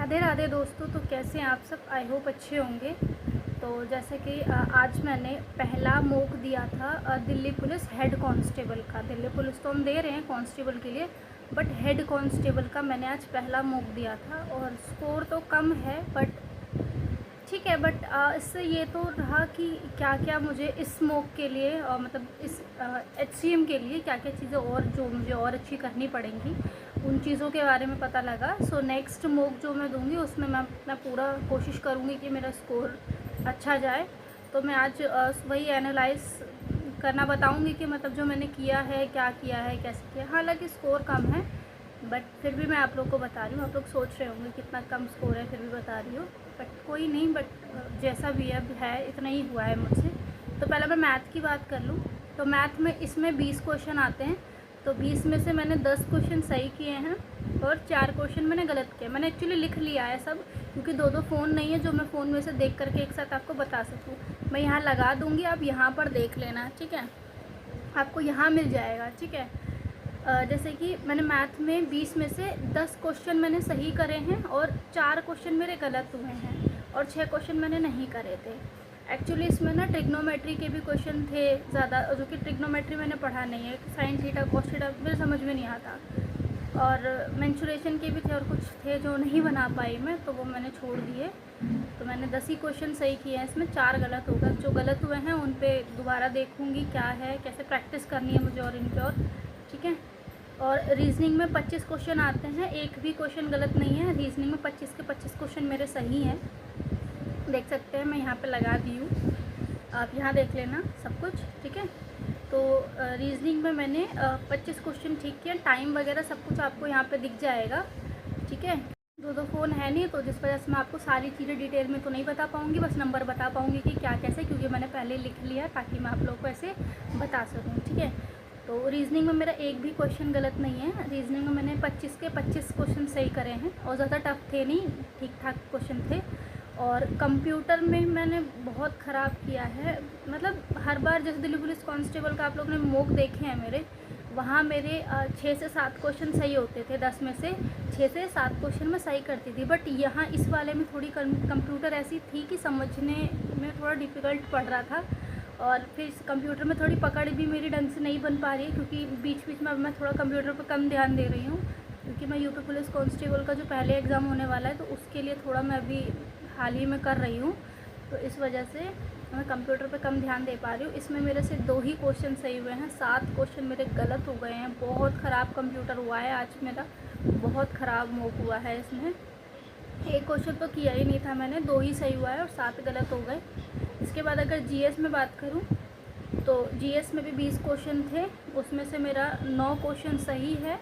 राधे राधे दोस्तों। तो कैसे हैं आप सब? आई होप अच्छे होंगे। तो जैसे कि आज मैंने पहला मॉक दिया था दिल्ली पुलिस हेड कांस्टेबल का। दिल्ली पुलिस तो हम दे रहे हैं कांस्टेबल के लिए, बट हेड कांस्टेबल का मैंने आज पहला मॉक दिया था और स्कोर तो कम है बट ठीक है। बट इससे ये तो रहा कि क्या क्या मुझे इस मॉक के लिए मतलब इस HCM के लिए क्या क्या चीज़ें और जो मुझे और अच्छी करनी पड़ेंगी उन चीज़ों के बारे में पता लगा। सो नेक्स्ट मॉक जो मैं दूंगी उसमें मैं पूरा कोशिश करूँगी कि मेरा स्कोर अच्छा जाए। तो मैं आज वही एनालाइज करना बताऊँगी कि मतलब जो मैंने किया है, क्या किया है, कैसे किया। हालांकि स्कोर कम है बट फिर भी मैं आप लोग को बता रही हूँ। आप लोग सोच रहे होंगे कितना कम स्कोर है, फिर भी बता रही हूँ। बट कोई नहीं, बट जैसा भी अब है इतना ही हुआ है मुझसे। तो पहले मैं मैथ की बात कर लूँ। तो मैथ में इसमें 20 क्वेश्चन आते हैं। तो 20 में से मैंने 10 क्वेश्चन सही किए हैं और 4 क्वेश्चन मैंने गलत किए। मैंने एक्चुअली लिख लिया है सब, क्योंकि दो फ़ोन नहीं है जो मैं फ़ोन में से देख करके एक साथ आपको बता सकूँ। मैं यहाँ लगा दूँगी, आप यहाँ पर देख लेना, ठीक है। आपको यहाँ मिल जाएगा, ठीक है। जैसे कि मैंने मैथ में 20 में से 10 क्वेश्चन मैंने सही करे हैं और 4 क्वेश्चन मेरे गलत हुए हैं और 6 क्वेश्चन मैंने नहीं करे थे। एक्चुअली इसमें ना ट्रिग्नोमेट्री के भी क्वेश्चन थे ज़्यादा, जो कि ट्रिग्नोमेट्री मैंने पढ़ा नहीं है। साइन थीटा कॉस थीटा मेरे समझ में नहीं आता, और मेंसुरेशन के भी थे और कुछ थे जो नहीं बना पाई मैं, तो वो मैंने छोड़ दिए। तो मैंने 10 ही क्वेश्चन सही किए हैं, इसमें 4 गलत हो गए। जो गलत हुए हैं उन पे दोबारा देखूँगी क्या है, कैसे प्रैक्टिस करनी है मुझे और इन पे, और ठीक है। और रीजनिंग में 25 क्वेश्चन आते हैं, एक भी क्वेश्चन गलत नहीं है। रीजनिंग में 25 के 25 क्वेश्चन मेरे सही हैं, देख सकते हैं। मैं यहाँ पे लगा दी हूँ, आप यहाँ देख लेना सब कुछ, ठीक है। तो रीजनिंग में मैंने 25 क्वेश्चन ठीक किया। टाइम वगैरह सब कुछ आपको यहाँ पे दिख जाएगा, ठीक है। दो फ़ोन है नहीं, तो जिस वजह से मैं आपको सारी चीज़ें डिटेल में तो नहीं बता पाऊँगी, बस नंबर बता पाऊँगी कि क्या कैसे, क्योंकि मैंने पहले लिख लिया ताकि मैं आप लोग को ऐसे बता सकूँ, ठीक है। तो रीजनिंग में मेरा एक भी क्वेश्चन गलत नहीं है। रीजनिंग में मैंने 25 के 25 क्वेश्चन सही करे हैं और ज़्यादा टफ थे नहीं, ठीक ठाक क्वेश्चन थे। और कंप्यूटर में मैंने बहुत ख़राब किया है। मतलब हर बार जैसे दिल्ली पुलिस कांस्टेबल का आप लोग ने मॉक देखे हैं मेरे, वहाँ मेरे 6 से 7 क्वेश्चन सही होते थे। 10 में से 6 से 7 क्वेश्चन मैं सही करती थी। बट यहाँ इस वाले में थोड़ी कंप्यूटर ऐसी थी कि समझने में थोड़ा डिफ़िकल्ट पड़ रहा था, और फिर कंप्यूटर में थोड़ी पकड़ भी मेरी ढंग से नहीं बन पा रही है, क्योंकि बीच बीच में अब मैं थोड़ा कंप्यूटर पर कम ध्यान दे रही हूँ, क्योंकि मैं यूपी पुलिस कांस्टेबल का जो पहले एग्ज़ाम होने वाला है तो उसके लिए थोड़ा मैं अभी हाल ही में कर रही हूँ। तो इस वजह से मैं कंप्यूटर पे कम ध्यान दे पा रही हूँ। इसमें मेरे से 2 ही क्वेश्चन सही हुए हैं, 7 क्वेश्चन मेरे गलत हो गए हैं। बहुत ख़राब कंप्यूटर हुआ है आज मेरा, बहुत ख़राब मॉक हुआ है। इसमें एक क्वेश्चन तो किया ही नहीं था मैंने, 2 ही सही हुआ है और 7 गलत हो गए। इसके बाद अगर GS में बात करूँ तो GS में भी 20 क्वेश्चन थे, उसमें से मेरा 9 क्वेश्चन सही है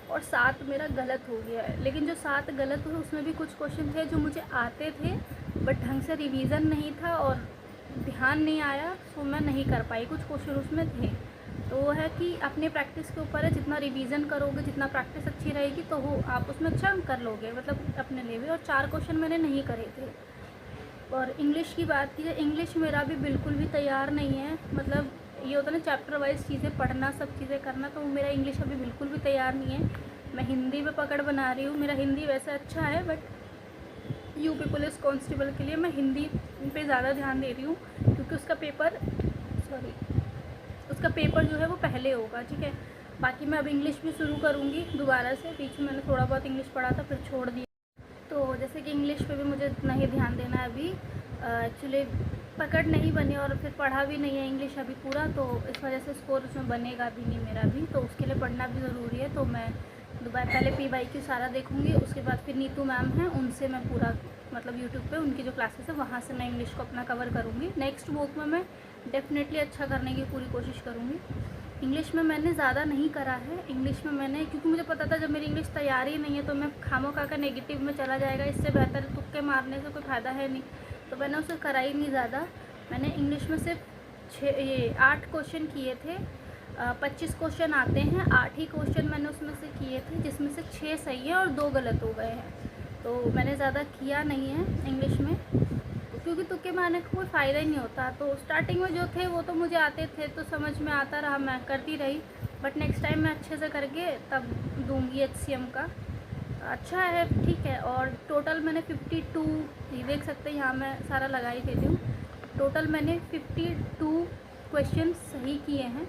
और 7 मेरा गलत हो गया है। लेकिन जो 7 गलत हुए उसमें भी कुछ क्वेश्चन थे जो मुझे आते थे बट ढंग से रिवीज़न नहीं था और ध्यान नहीं आया, तो मैं नहीं कर पाई। कुछ क्वेश्चन उसमें थे, तो वो है कि अपने प्रैक्टिस के ऊपर है। जितना रिवीजन करोगे, जितना प्रैक्टिस अच्छी रहेगी तो वो आप उसमें अच्छा कर लोगे, मतलब अपने लिए भी। और 4 क्वेश्चन मैंने नहीं करे थे। और इंग्लिश की बात की जाए, इंग्लिश मेरा भी बिल्कुल भी तैयार नहीं है। मतलब ये होता है ना चैप्टर वाइज चीज़ें पढ़ना, सब चीज़ें करना, तो मेरा इंग्लिश अभी बिल्कुल भी तैयार नहीं है। मैं हिंदी पे पकड़ बना रही हूँ। मेरा हिंदी वैसे अच्छा है बट यूपी पुलिस कांस्टेबल के लिए मैं हिंदी पे ज़्यादा ध्यान दे रही हूँ, क्योंकि उसका पेपर जो है वो पहले होगा, ठीक है। बाकी मैं अब इंग्लिश भी शुरू करूँगी दोबारा से। बीच में मैंने थोड़ा बहुत इंग्लिश पढ़ा था फिर छोड़ दिया। तो जैसे कि इंग्लिश पे भी मुझे इतना ही ध्यान देना है अभी। एक्चुअली पकड़ नहीं बनी और फिर पढ़ा भी नहीं है इंग्लिश अभी पूरा, तो इस वजह से स्कोर उसमें बनेगा भी नहीं मेरा भी। तो उसके लिए पढ़ना भी ज़रूरी है। तो मैं दोबारा पहले PYQ सारा देखूँगी, उसके बाद फिर नीतू मैम हैं उनसे मैं पूरा मतलब यूट्यूब पे उनकी जो क्लासेस है वहाँ से मैं इंग्लिश को अपना कवर करूँगी। नेक्स्ट मॉक में मैं डेफिनेटली अच्छा करने की पूरी कोशिश करूँगी। इंग्लिश में मैंने ज़्यादा नहीं करा है। इंग्लिश में मैंने, क्योंकि मुझे पता था जब मेरी इंग्लिश तैयार ही नहीं है तो मैं खामोखा का नेगेटिव में चला जाएगा, इससे बेहतर तुक्के मारने से कोई फ़ायदा है नहीं, तो मैंने उसे करा ही नहीं ज़्यादा। मैंने इंग्लिश में सिर्फ 8 क्वेश्चन किए थे। 25 क्वेश्चन आते हैं, 8 ही क्वेश्चन मैंने उसमें से किए थे, जिसमें से 6 सही हैं और 2 गलत हो गए हैं। तो मैंने ज़्यादा किया नहीं है इंग्लिश में, क्योंकि तुक्के मारने का कोई फ़ायदा ही नहीं होता। तो स्टार्टिंग में जो थे वो तो मुझे आते थे, तो समझ में आता रहा, मैं करती रही। बट नेक्स्ट टाइम मैं अच्छे से करके तब दूंगी HCM का अच्छा है, ठीक है। और टोटल मैंने 52, ये देख सकते हैं यहाँ मैं सारा लगा ही देती हूँ। टोटल मैंने 52 क्वेश्चन सही किए हैं,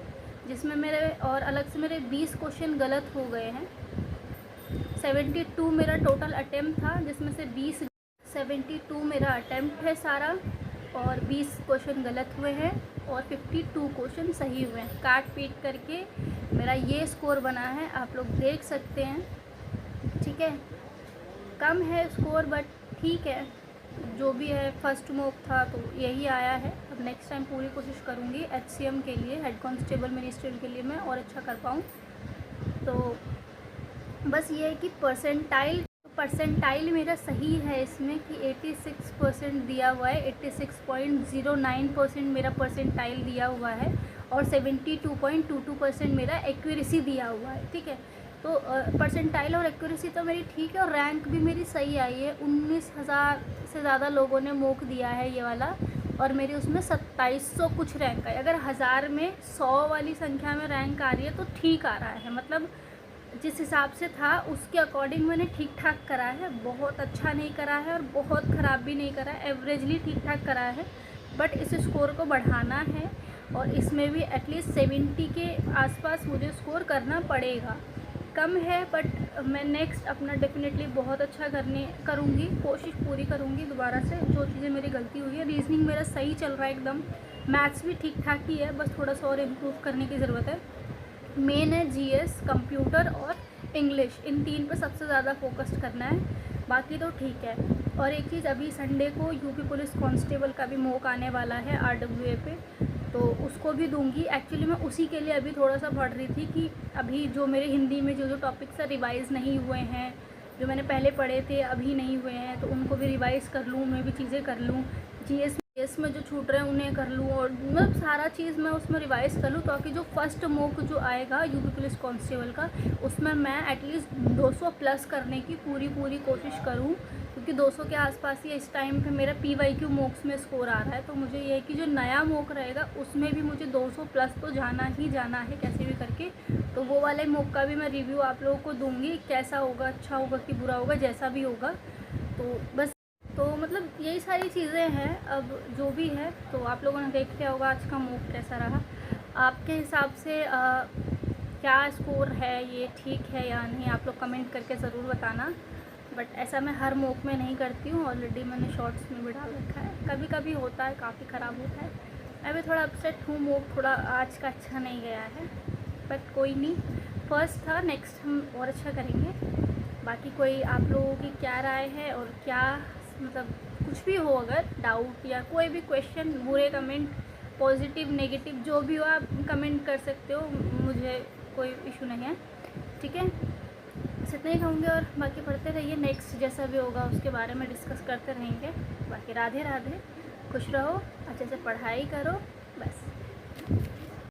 जिसमें मेरे और अलग से मेरे 20 क्वेश्चन गलत हो गए हैं। 72 मेरा टोटल अटेम्प्ट था, जिसमें से 72 मेरा अटेम्प्ट है सारा, और 20 क्वेश्चन गलत हुए हैं और 52 क्वेश्चन सही हुए हैं। काट पीट करके मेरा ये स्कोर बना है, आप लोग देख सकते हैं। ठीक है, कम है स्कोर बट ठीक है, जो भी है। फर्स्ट मॉक था तो यही आया है। अब नेक्स्ट टाइम पूरी कोशिश करूँगी HCM के लिए, हेड कांस्टेबल मिनिस्ट्रियल के लिए मैं और अच्छा कर पाऊँ। तो बस ये है कि परसेंटाइल मेरा सही है इसमें कि 86% दिया हुआ है, 86.09% मेरा परसेंटाइल दिया हुआ है, और 72.22% मेरा एक्यूरेसी दिया हुआ है। ठीक है, तो परसेंटाइल और एक्यूरेसी तो मेरी ठीक है, और रैंक भी मेरी सही आई है। 19,000 से ज़्यादा लोगों ने मॉक दिया है ये वाला, और मेरी उसमें 2700 कुछ रैंक है। अगर 1000 में 100 वाली संख्या में रैंक आ रही है तो ठीक आ रहा है, मतलब जिस हिसाब से था उसके अकॉर्डिंग मैंने ठीक ठाक करा है। बहुत अच्छा नहीं करा है और बहुत ख़राब भी नहीं करा है, एवरेजली ठीक ठाक करा है। बट इस स्कोर को बढ़ाना है, और इसमें भी एटलीस्ट 70 के आसपास मुझे स्कोर करना पड़ेगा। कम है बट मैं नेक्स्ट अपना डेफिनेटली बहुत अच्छा करूँगी, कोशिश पूरी करूँगी दोबारा से। जो चीज़ें मेरी गलती हुई है, रीजनिंग मेरा सही चल रहा है एकदम, मैथ्स भी ठीक ठाक ही है, बस थोड़ा सा और इम्प्रूव करने की ज़रूरत है। मेन है GS, कंप्यूटर और इंग्लिश, इन 3 पे सबसे ज़्यादा फोकस करना है, बाकी तो ठीक है। और एक चीज़, अभी संडे को यूपी पुलिस कांस्टेबल का भी मॉक आने वाला है RWA पे, तो उसको भी दूंगी। एक्चुअली मैं उसी के लिए अभी थोड़ा सा पढ़ रही थी कि अभी जो मेरे हिंदी में जो टॉपिक्स रिवाइज़ नहीं हुए हैं, जो मैंने पहले पढ़े थे अभी नहीं हुए हैं, तो उनको भी रिवाइज़ कर लूँ, मैं भी चीज़ें कर लूँ। GS में जो छूट रहे हैं उन्हें कर लूँ, और मतलब सारा चीज़ मैं उसमें रिवाइज़ कर लूँ, ताकि जो फर्स्ट मॉक जो आएगा यूपी पुलिस कांस्टेबल का, उसमें मैं एटलीस्ट 200 प्लस करने की पूरी कोशिश करूँ, क्योंकि 200 के आसपास ही इस टाइम पे मेरा PYQ मॉक्स में स्कोर आ रहा है। तो मुझे ये है कि जो नया मॉक रहेगा उसमें भी मुझे 200 प्लस तो जाना ही जाना है कैसे भी करके। तो वो वाले मॉक का भी मैं रिव्यू आप लोगों को दूँगी, कैसा होगा, अच्छा होगा कि बुरा होगा, जैसा भी होगा। तो बस, तो मतलब यही सारी चीज़ें हैं। अब जो भी है तो आप लोगों ने देख लिया होगा आज का मॉक कैसा रहा। आपके हिसाब से क्या स्कोर है, ये ठीक है या नहीं, आप लोग कमेंट करके ज़रूर बताना। बट ऐसा मैं हर मॉक में नहीं करती हूँ, ऑलरेडी मैंने शॉर्ट्स में भी डाल रखा है। कभी कभी होता है, काफ़ी ख़राब होता है। मैं भी थोड़ा अपसेट हूँ, मॉक थोड़ा आज का अच्छा नहीं गया है, बट कोई नहीं, फर्स्ट था, नेक्स्ट हम और अच्छा करेंगे। बाकी कोई आप लोगों की क्या राय है, और क्या मतलब कुछ भी हो, अगर डाउट या कोई भी क्वेश्चन, बुरे कमेंट, पॉजिटिव नेगेटिव जो भी हो, आप कमेंट कर सकते हो, मुझे कोई इशू नहीं है। ठीक है, बस इतना ही कहूँगी, और बाकी पढ़ते रहिए, नेक्स्ट जैसा भी होगा उसके बारे में डिस्कस करते रहेंगे। बाकी राधे राधे, खुश रहो, अच्छे से पढ़ाई करो, बस।